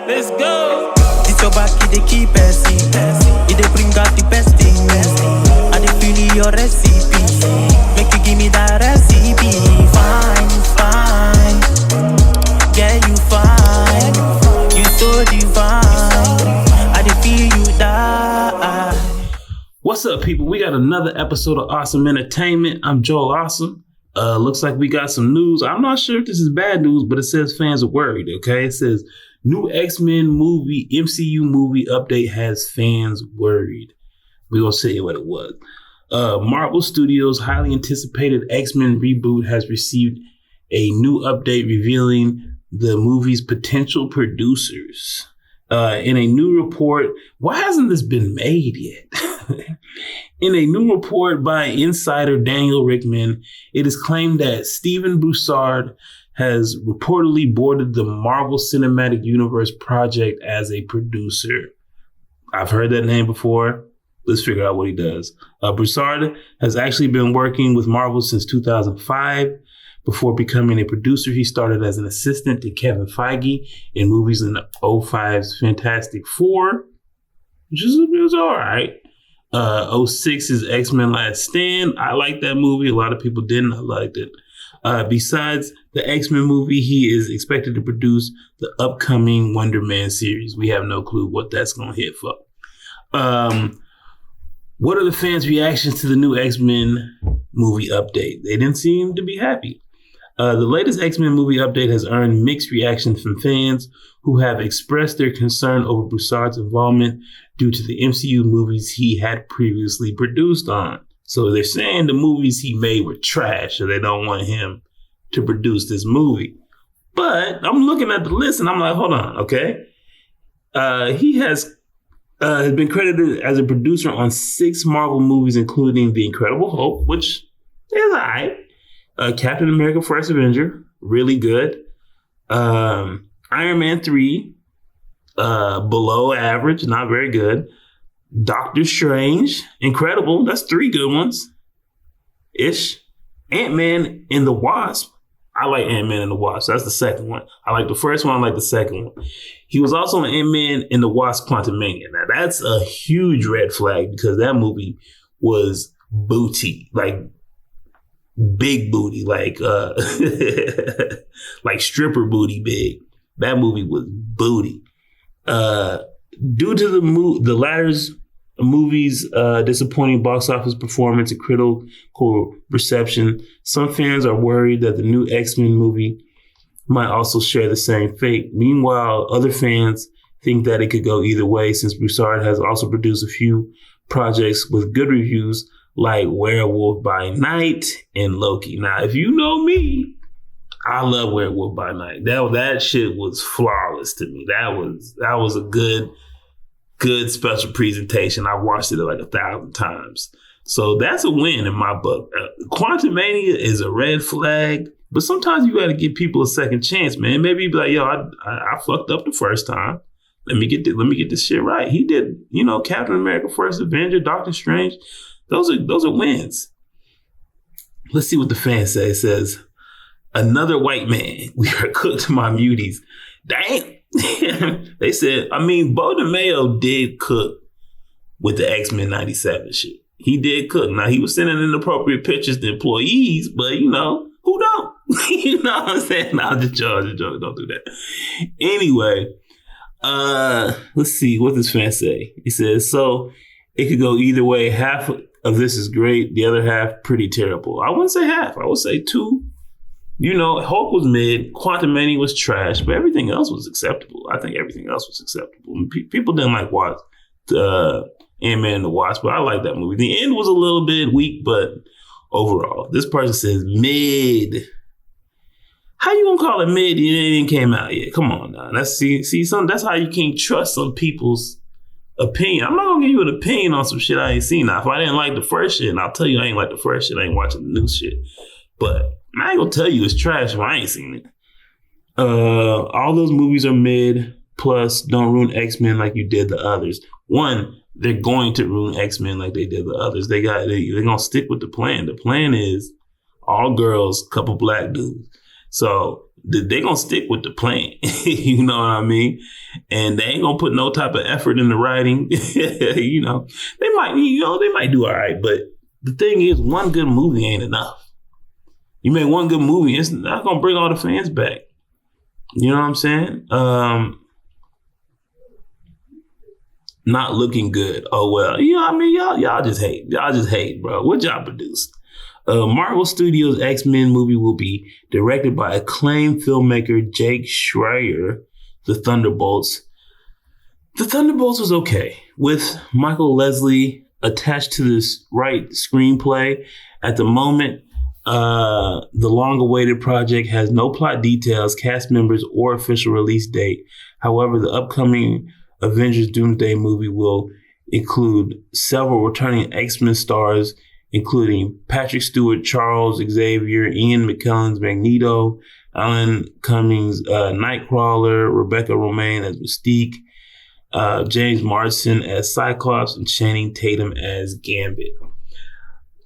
Let's go. It's your back, it dey keep passing. It dey bring out the best thing. I dey feel your recipe. Make you give me that recipe. Fine, fine. Yeah, you fine. You so divine. I dey feel you die. What's up, people? We got another episode of Awesome Entertainment. I'm Joel Awesome. Looks like we got some news. I'm not sure if this is bad news, but it says fans are worried, okay? It says new X-Men movie, MCU movie update has fans worried. We're going to say what it was. Marvel Studios' highly anticipated X-Men reboot has received a new update revealing the movie's potential producers. In a new report, why hasn't this been made yet? In a new report by insider Daniel Rickman, it is claimed that Steven Broussard has reportedly boarded the Marvel Cinematic Universe project as a producer. I've heard that name before. Let's figure out what he does. Broussard has actually been working with Marvel since 2005. Before becoming a producer, he started as an assistant to Kevin Feige in movies in 2005's Fantastic Four, which was all right. 2006's X-Men Last Stand. I liked that movie. A lot of people didn't. I liked it. Besides the X-Men movie, he is expected to produce the upcoming Wonder Man series. We have no clue what that's going to hit for. What are the fans' reactions to the new X-Men movie update? They didn't seem to be happy. The latest X-Men movie update has earned mixed reactions from fans who have expressed their concern over Broussard's involvement due to the MCU movies he had previously produced on. So they're saying the movies he made were trash, so they don't want him to produce this movie. But I'm looking at the list and I'm like, hold on, okay? He has been credited as a producer on 6 Marvel movies, including The Incredible Hulk, which is all right. Captain America First Avenger, really good. Iron Man 3, below average, not very good. Doctor Strange, incredible. That's 3 good ones. Ish. Ant-Man and the Wasp. I like Ant-Man and the Wasp. That's the second one. I like the first one. I like the second one. He was also in Ant-Man and the Wasp Quantumania. Now, that's a huge red flag because that movie was booty. Like, big booty. Like, like stripper booty big. That movie was booty. Due to the latter's movie's disappointing box office performance and critical reception, some fans are worried that the new X-Men movie might also share the same fate. Meanwhile, other fans think that it could go either way, since Broussard has also produced a few projects with good reviews like Werewolf by Night and Loki. Now, if you know me, I love Werewolf by Night. That shit was flawless to me. That was a good special presentation. I watched it like 1,000 times. So that's a win in my book. Quantumania is a red flag, but sometimes you got to give people a second chance, man. Maybe you be like, yo, I fucked up the first time. Let me get this shit right. He did, Captain America First Avenger, Doctor Strange. Those are wins. Let's see what the fans say. It says, another white man. We are cooked to my muties. Damn. They said, Bo DeMayo did cook with the X-Men 97 shit. He did cook. Now, he was sending inappropriate pictures to employees, but, who don't? You know what I'm saying? No, I'm just joking. Don't do that. Anyway, let's see. What does fan say? He says, so it could go either way. Half of this is great. The other half, pretty terrible. I wouldn't say half. I would say 2. Hulk was mid, Quantumania was trash, but everything else was acceptable. I think everything else was acceptable. People didn't like watch Ant-Man and the Wasp, but I like that movie. The end was a little bit weak, but overall, this person says mid. How you gonna call it mid? It ain't came out yet. Come on now. That's how you can't trust some people's opinion. I'm not gonna give you an opinion on some shit I ain't seen. Now, if I didn't like the first shit, and I'll tell you I ain't like the first shit, I ain't watching the new shit. But I ain't gonna tell you it's trash if I ain't seen it. All those movies are mid. Plus, don't ruin X-Men like you did the others. One, they're going to ruin X-Men like they did the others. They're going to stick with the plan. The plan is all girls, couple black dudes. So They're going to stick with the plan. You know what I mean? And they ain't going to put no type of effort in the writing. You know, they might do all right. But the thing is, one good movie ain't enough. You make one good movie, it's not going to bring all the fans back. You know what I'm saying? Not looking good. Oh, well, you know what I mean? Y'all just hate. Y'all just hate, bro. What y'all produced? Marvel Studios' X-Men movie will be directed by acclaimed filmmaker Jake Schreier. The Thunderbolts. The Thunderbolts was okay, with Michael Leslie attached to this right screenplay. At the moment, the long-awaited project has no plot details, cast members, or official release date. However, the upcoming Avengers Doomsday movie will include several returning X-Men stars, including Patrick Stewart, Charles Xavier, Ian McKellen's Magneto, Alan Cummings' Nightcrawler, Rebecca Romijn as Mystique, James Marsden as Cyclops, and Channing Tatum as Gambit.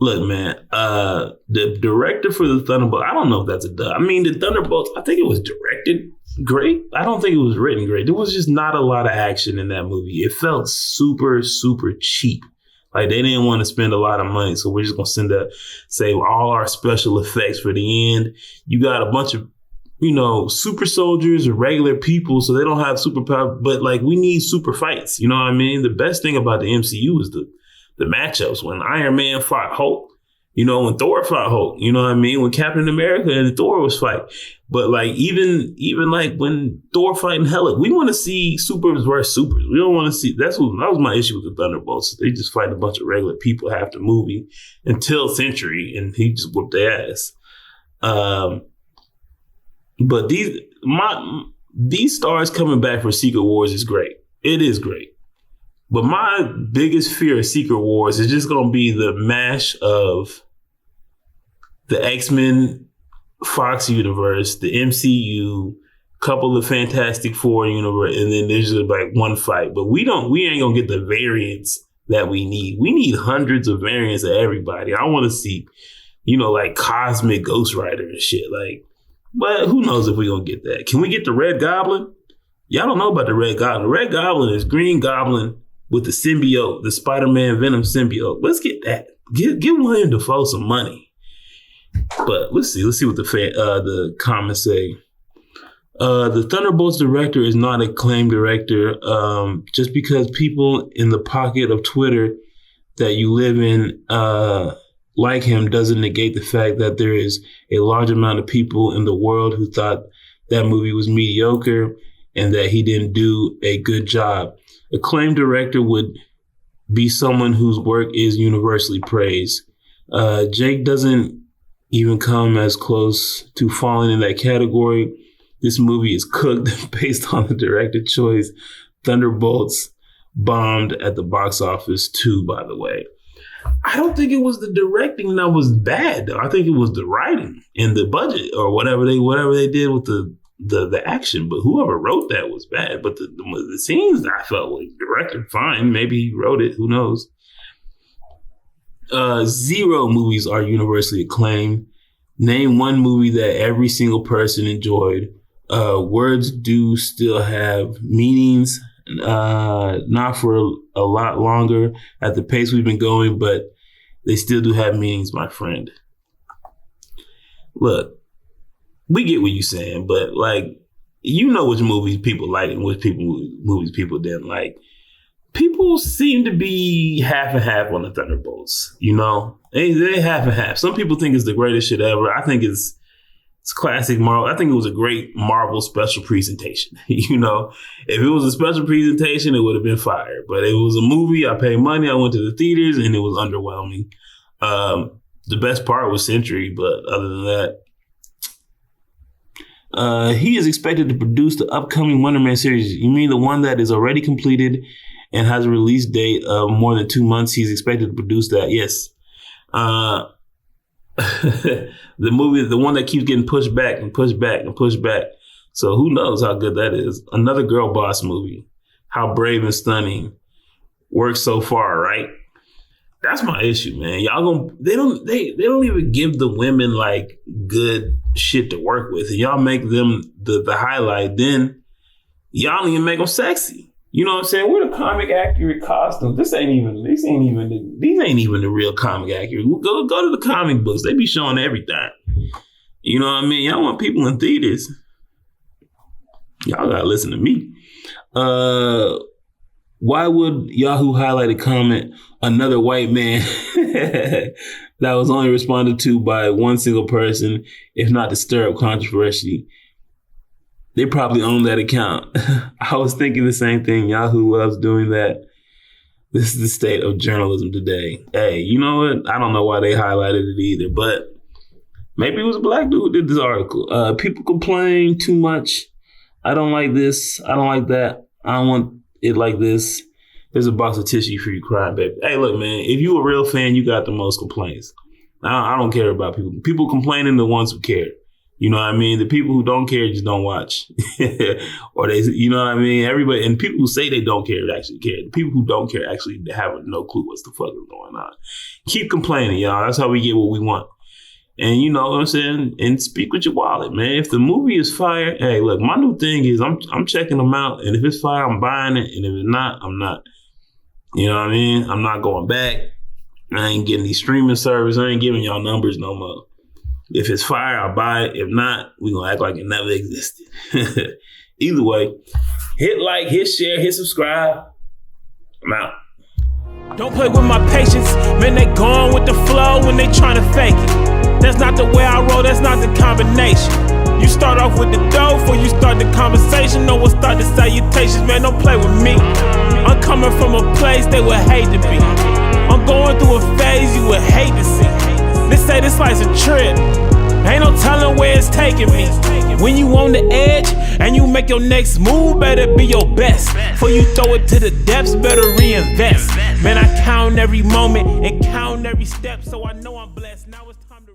Look, man, the director for the Thunderbolts, I don't know if that's a dub. I mean, the Thunderbolts, I think it was directed great. I don't think it was written great. There was just not a lot of action in that movie. It felt super, super cheap. Like, they didn't want to spend a lot of money, so we're just going to save all our special effects for the end. You got a bunch of, you know, super soldiers or regular people, so they don't have superpower, but, like, we need super fights. You know what I mean? The best thing about the MCU is the matchups. When Iron Man fought Hulk, you know, when Thor fought Hulk, you know what I mean? When Captain America and Thor was fight. But like even like when Thor fighting Hela, we want to see supers versus supers. We don't want to see that was my issue with the Thunderbolts. They just fight a bunch of regular people half the movie until Sentry, and he just whooped their ass. But these stars coming back for Secret Wars is great. It is great. But my biggest fear of Secret Wars is just going to be the mash of the X-Men Fox universe, the MCU, couple of Fantastic Four universe, and then there's just like one fight. But we ain't going to get the variants that we need. We need hundreds of variants of everybody. I want to see, you know, like Cosmic Ghost Rider and shit. Like, but who knows if we're going to get that. Can we get the Red Goblin? Y'all don't know about the Red Goblin. The Red Goblin is Green Goblin with the symbiote, the Spider-Man Venom symbiote. Let's get that. Give William Dafoe some money. But let's see what the comments say. The Thunderbolts director is not an acclaimed director. Just because people in the pocket of Twitter that you live in like him doesn't negate the fact that there is a large amount of people in the world who thought that movie was mediocre and that he didn't do a good job. Acclaimed director would be someone whose work is universally praised. Jake doesn't even come as close to falling in that category. This movie is cooked based on the director choice. Thunderbolts bombed at the box office too, by the way. I don't think it was the directing that was bad, though. I think it was the writing and the budget or whatever they did with the action. But whoever wrote that was bad. But the scenes, I felt like directed fine. Maybe he wrote it. Who knows? 0 movies are universally acclaimed. Name one movie that every single person enjoyed. Words do still have meanings, not for a lot longer at the pace we've been going, but they still do have meanings, my friend. Look, we get what you're saying, but like, you know which movies people like and which movies people didn't like. People seem to be half and half on the Thunderbolts, you know? They half and half. Some people think it's the greatest shit ever. I think it's classic Marvel. I think it was a great Marvel special presentation. You know, if it was a special presentation, it would have been fire. But it was a movie. I paid money. I went to the theaters, and it was underwhelming. The best part was Sentry, but other than that, he is expected to produce the upcoming Wonder Man series. You mean the one that is already completed and has a release date of more than 2 months? He's expected to produce that. Yes. The movie, the one that keeps getting pushed back and pushed back and pushed back. So who knows how good that is? Another girl boss movie. How Brave and Stunning works so far, right? That's my issue, man. Y'all they don't even give the women like good shit to work with, and y'all make them the highlight, then y'all don't even make them sexy. You know what I'm saying? We're the comic accurate costumes. These ain't even the real comic accurate. Go to the comic books. They be showing everything. You know what I mean? Y'all want people in theaters. Y'all gotta listen to me. Why would Yahoo highlight a comment, another white man, that was only responded to by one single person, if not to stir up controversy? They probably own that account. I was thinking the same thing. Yahoo loves doing that. This is the state of journalism today. Hey, you know what? I don't know why they highlighted it either, but maybe it was a black dude who did this article. People complain too much. I don't like this. I don't like that. I don't want it like this. There's a box of tissue for you crying, baby. Hey, look, man, if you a real fan, you got the most complaints. I don't care about people. People complaining, the ones who care. You know what I mean? The people who don't care just don't watch. Or they, you know what I mean? Everybody, and people who say they don't care actually care. The people who don't care actually have no clue what's the fuck is going on. Keep complaining, y'all. That's how we get what we want. And you know what I'm saying? And speak with your wallet, man. If the movie is fire, hey, look, my new thing is I'm checking them out. And if it's fire, I'm buying it. And if it's not, I'm not. You know what I mean? I'm not going back. I ain't getting these streaming service. I ain't giving y'all numbers no more. If it's fire, I'll buy it. If not, we gonna act like it never existed. Either way, hit like, hit share, hit subscribe. I'm out. Don't play with my patience, man, they gone with the flow when they tryna fake it. That's not the way I roll, that's not the combination. You start off with the dough before you start the conversation. No one start the salutations, man, don't play with me. I'm coming from a place they would hate to be. I'm going through a phase you would hate to see. They say this life's a trip, ain't no telling where it's taking me. When you on the edge and you make your next move, better be your best. Before you throw it to the depths, better reinvest. Man, I count every moment and count every step, so I know I'm blessed. Now it's time to